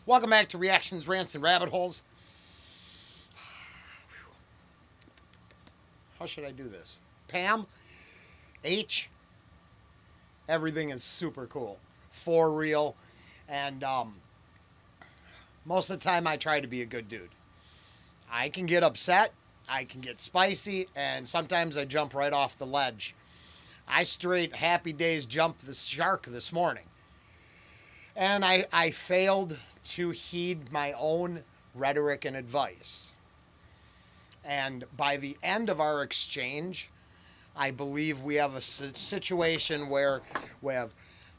Welcome back to Reactions, Rants, and Rabbit Holes. How should I do this? Pam, H, everything is super cool, for real, and most of the time I try to be a good dude. I can get upset, I can get spicy, and sometimes I jump right off the ledge. I straight happy days jumped the shark this morning. And I failed to heed my own rhetoric and advice. And by the end of our exchange, I believe we have a situation where we have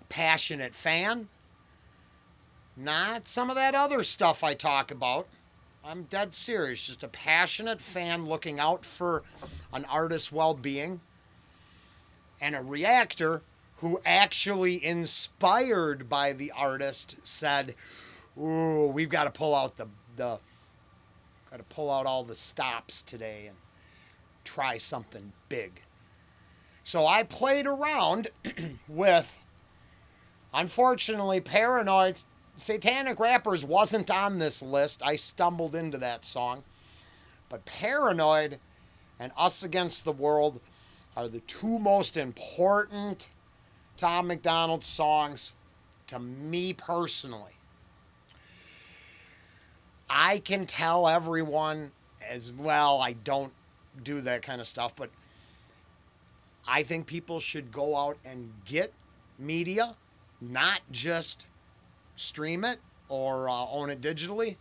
passionate fan, not some of that other stuff I talk about. I'm dead serious, just a passionate fan looking out for an artist's well-being, and a reactor who actually, inspired by the artist, said, "Ooh, we've got to pull out got to pull out all the stops today and try something big." So I played around with, unfortunately, Paranoid. Satanic Rappers wasn't on this list. I stumbled into that song. But Paranoid and Us Against the World are the two most important Tom MacDonald songs to me personally. I can tell everyone as well, I don't do that kind of stuff, but I think people should go out and get media, not just stream it or own it digitally,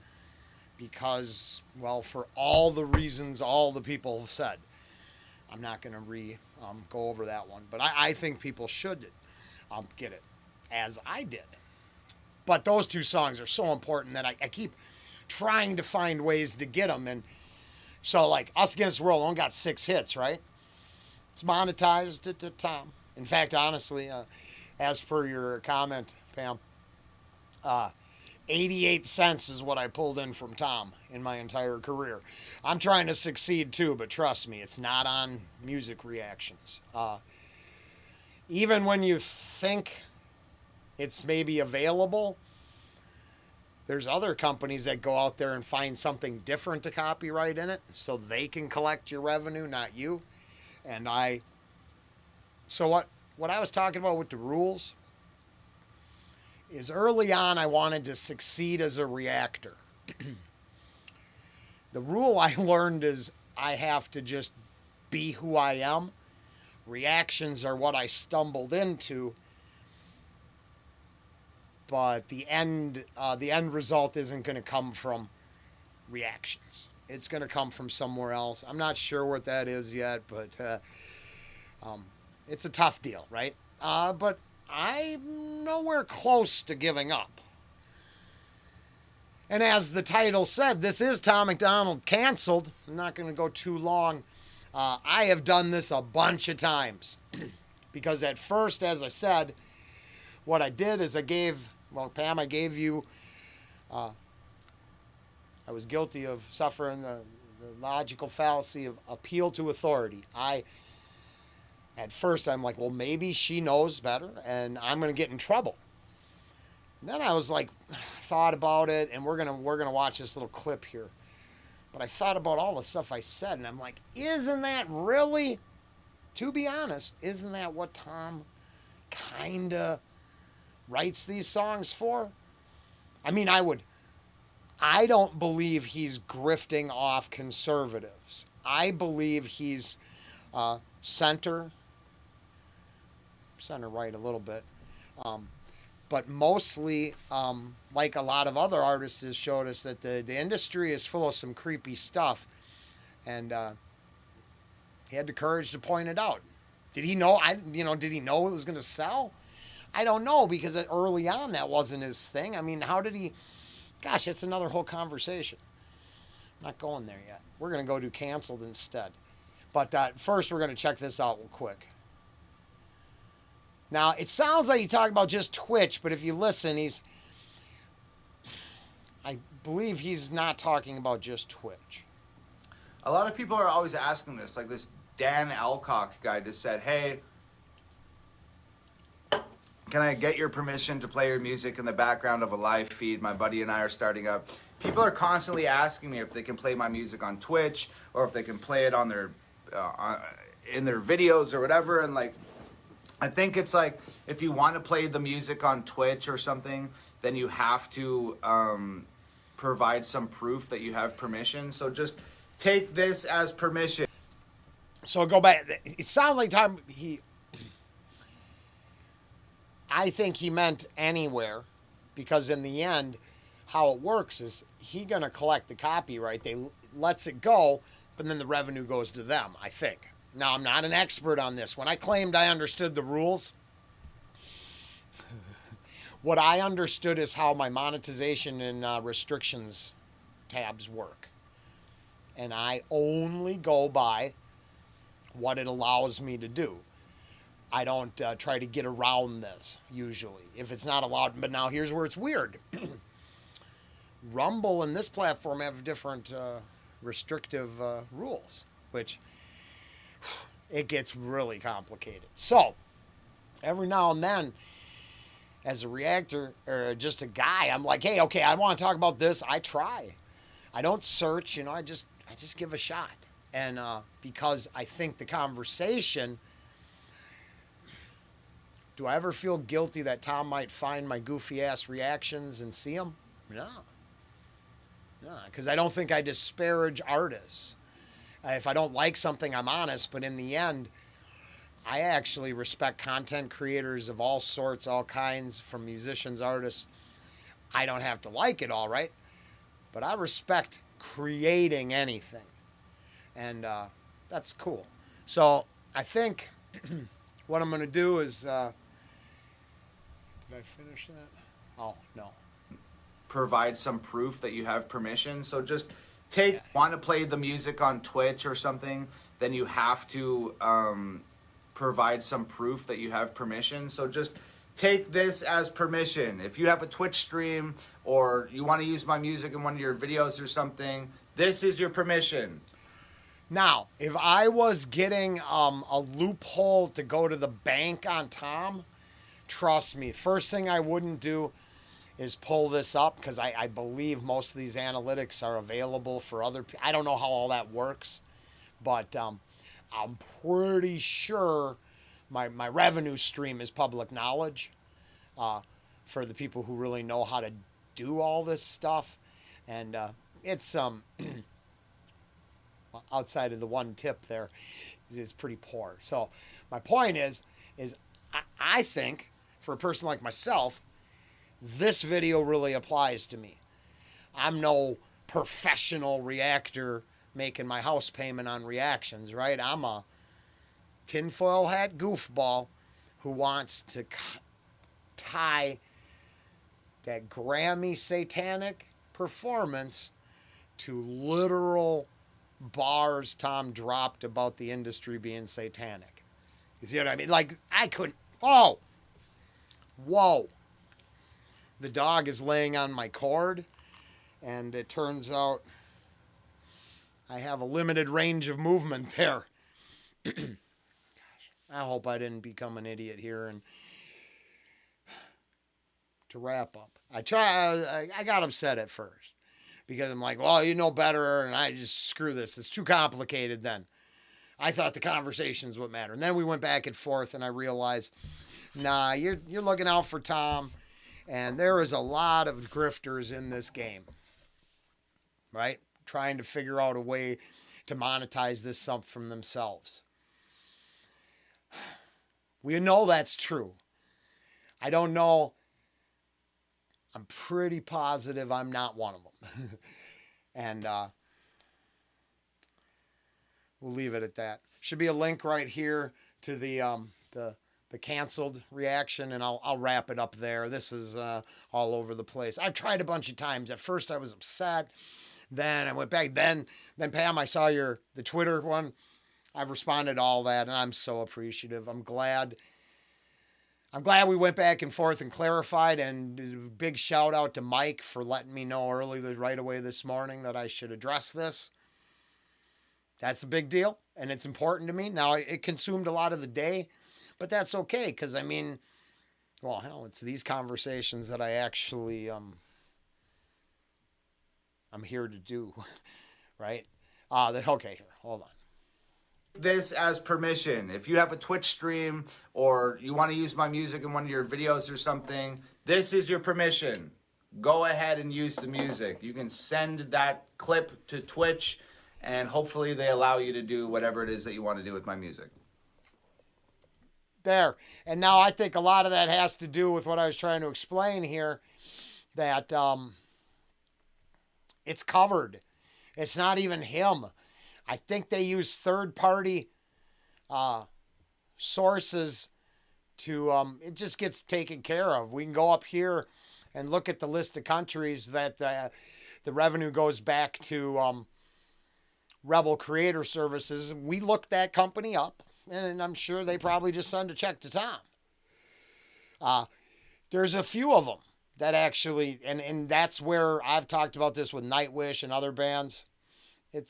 because, well, for all the reasons all the people have said. I'm not going to go over that one, but I think people should get it, as I did. But those two songs are so important that I keep trying to find ways to get them. And so, like, Us Against the World only got 6 hits, right? It's monetized to Tom. In fact, honestly, as per your comment, Pam, 88 cents is what I pulled in from Tom in my entire career. I'm trying to succeed too, but trust me, it's not on music reactions. Even when you think it's maybe available, there's other companies that go out there and find something different to copyright in it so they can collect your revenue, not you. And so what I was talking about with the rules is, early on I wanted to succeed as a reactor. The rule I learned is I have to just be who I am. Reactions are what I stumbled into, but the end result isn't going to come from reactions. It's going to come from somewhere else. I'm not sure what that is yet, but it's a tough deal, right? But I'm nowhere close to giving up. And as the title said, this is Tom MacDonald Canceled. I'm not going to go too long. I have done this a bunch of times. Because at first, as I said, what I did is Pam, I gave you, I was guilty of suffering the logical fallacy of appeal to authority. At first, I'm like, well, maybe she knows better, and I'm going to get in trouble. And then I was like, thought about it, and we're gonna watch this little clip here. But I thought about all the stuff I said, and I'm like, isn't that really, to be honest, isn't that what Tom kinda writes these songs for? I mean, I don't believe he's grifting off conservatives. I believe he's center right a little bit. But mostly, like a lot of other artists has showed us, that the industry is full of some creepy stuff. And he had the courage to point it out. Did he know? Did he know it was going to sell? I don't know, because early on that wasn't his thing. I mean, how did he? Gosh, it's another whole conversation. I'm not going there yet. We're going to go do Canceled instead. But first, we're going to check this out real quick. Now, it sounds like he talked about just Twitch, but if you listen, I believe he's not talking about just Twitch. A lot of people are always asking this. Like this Dan Alcock guy just said, hey, can I get your permission to play your music in the background of a live feed my buddy and I are starting up? People are constantly asking me if they can play my music on Twitch or if they can play it on their in their videos or whatever. And like, I think it's like, if you want to play the music on Twitch or something, then you have to provide some proof that you have permission. So just take this as permission. So go back. It sounds like Tom. I think he meant anywhere, because in the end, how it works is he gonna collect the copyright. They lets it go, but then the revenue goes to them. I think. Now, I'm not an expert on this. When I claimed I understood the rules, what I understood is how my monetization and restrictions tabs work. And I only go by what it allows me to do. I don't try to get around this, usually, if it's not allowed. But now here's where it's weird. Rumble and this platform have different restrictive rules, which it gets really complicated. So every now and then, as a reactor or just a guy, I'm like, hey, okay, I want to talk about this. I try. I don't search, I just give a shot. And because I think the conversation, do I ever feel guilty that Tom might find my goofy ass reactions and see them? No. No, because I don't think I disparage artists. If I don't like something, I'm honest, but in the end, I actually respect content creators of all sorts, all kinds, from musicians, artists. I don't have to like it all, right? But I respect creating anything. And that's cool. So I think what I'm going to do is... did I finish that? Oh, no. Provide some proof that you have permission. So just want to play the music on Twitch or something, then you have to provide some proof that you have permission. So just take this as permission. If you have a Twitch stream or you want to use my music in one of your videos or something, this is your permission. Now, if I was getting a loophole to go to the bank on Tom, trust me, first thing I wouldn't do is pull this up, because I believe most of these analytics are available for other people. I don't know how all that works, but I'm pretty sure my revenue stream is public knowledge for the people who really know how to do all this stuff. And it's outside of the one tip there, is pretty poor. So my point is I think for a person like myself, this video really applies to me. I'm no professional reactor making my house payment on reactions, right? I'm a tinfoil hat goofball who wants to tie that Grammy satanic performance to literal bars Tom dropped about the industry being satanic. You see what I mean? Like, I couldn't... Oh! Whoa! The dog is laying on my cord, and it turns out I have a limited range of movement there. Gosh, I hope I didn't become an idiot here. And to wrap up, I got upset at first because I'm like, well, you know better, and I just screw this. It's too complicated then. I thought the conversations would matter. And then we went back and forth, and I realized, nah, you're looking out for Tom. And there is a lot of grifters in this game, right? Trying to figure out a way to monetize this stuff from themselves. We know that's true. I don't know. I'm pretty positive I'm not one of them. And we'll leave it at that. Should be a link right here to the canceled reaction, and I'll wrap it up there. This is all over the place. I've tried a bunch of times. At first I was upset. Then I went back. Then Pam, I saw the Twitter one. I've responded to all that, and I'm so appreciative. I'm glad we went back and forth and clarified, and big shout out to Mike for letting me know right away this morning that I should address this. That's a big deal, and it's important to me. Now, it consumed a lot of the day, but that's okay, because, I mean, Well, hell, it's these conversations that I actually I'm here to do, right? Okay, here, hold on. This as permission. If you have a Twitch stream or you want to use my music in one of your videos or something, this is your permission. Go ahead and use the music. You can send that clip to Twitch and hopefully they allow you to do whatever it is that you want to do with my music. There. And now I think a lot of that has to do with what I was trying to explain here, that it's covered. It's not even him. I think they use third-party sources to, it just gets taken care of. We can go up here and look at the list of countries that the revenue goes back to Rebel Creator Services. We looked that company up, and I'm sure they probably just send a check to Tom. There's a few of them that actually, and that's where I've talked about this with Nightwish and other bands. It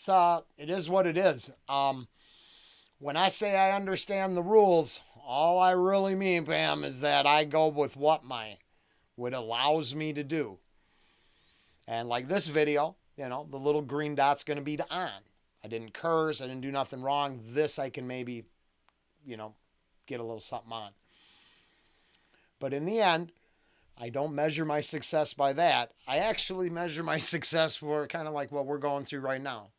is what it is. When I say I understand the rules, all I really mean, Pam, is that I go with what allows me to do. And like this video, the little green dot's going to be to on. I didn't curse. I didn't do nothing wrong. This I can maybe, get a little something on. But in the end, I don't measure my success by that. I actually measure my success for kind of like what we're going through right now.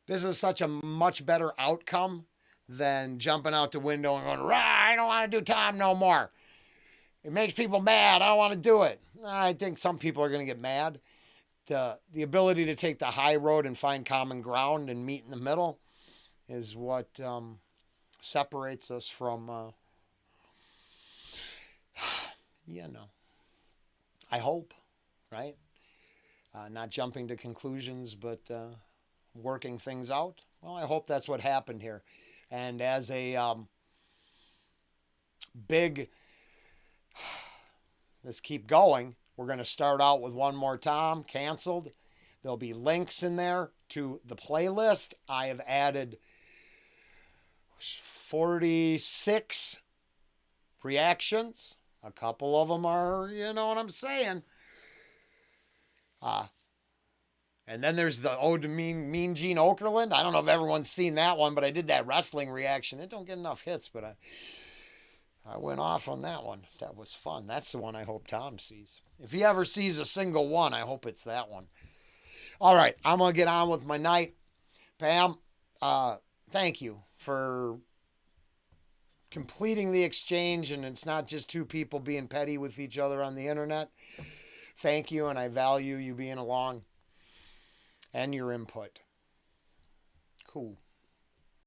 This is such a much better outcome than jumping out the window and going, rah, I don't want to do Tom no more. It makes people mad. I don't want to do it. I think some people are going to get mad. The ability to take the high road and find common ground and meet in the middle is what separates us from, I hope, right? Not jumping to conclusions, but working things out. Well, I hope that's what happened here. And as a big, let's keep going. We're going to start out with One More Tom, canceled. There'll be links in there to the playlist. I have added 46 reactions. A couple of them are, you know what I'm saying. And then there's the Ode to Mean Gene Okerlund. I don't know if everyone's seen that one, but I did that wrestling reaction. It don't get enough hits, but I went off on that one. That was fun. That's the one I hope Tom sees. If he ever sees a single one, I hope it's that one. All right, I'm going to get on with my night. Pam, thank you for completing the exchange, and it's not just two people being petty with each other on the internet. Thank you, and I value you being along and your input. Cool.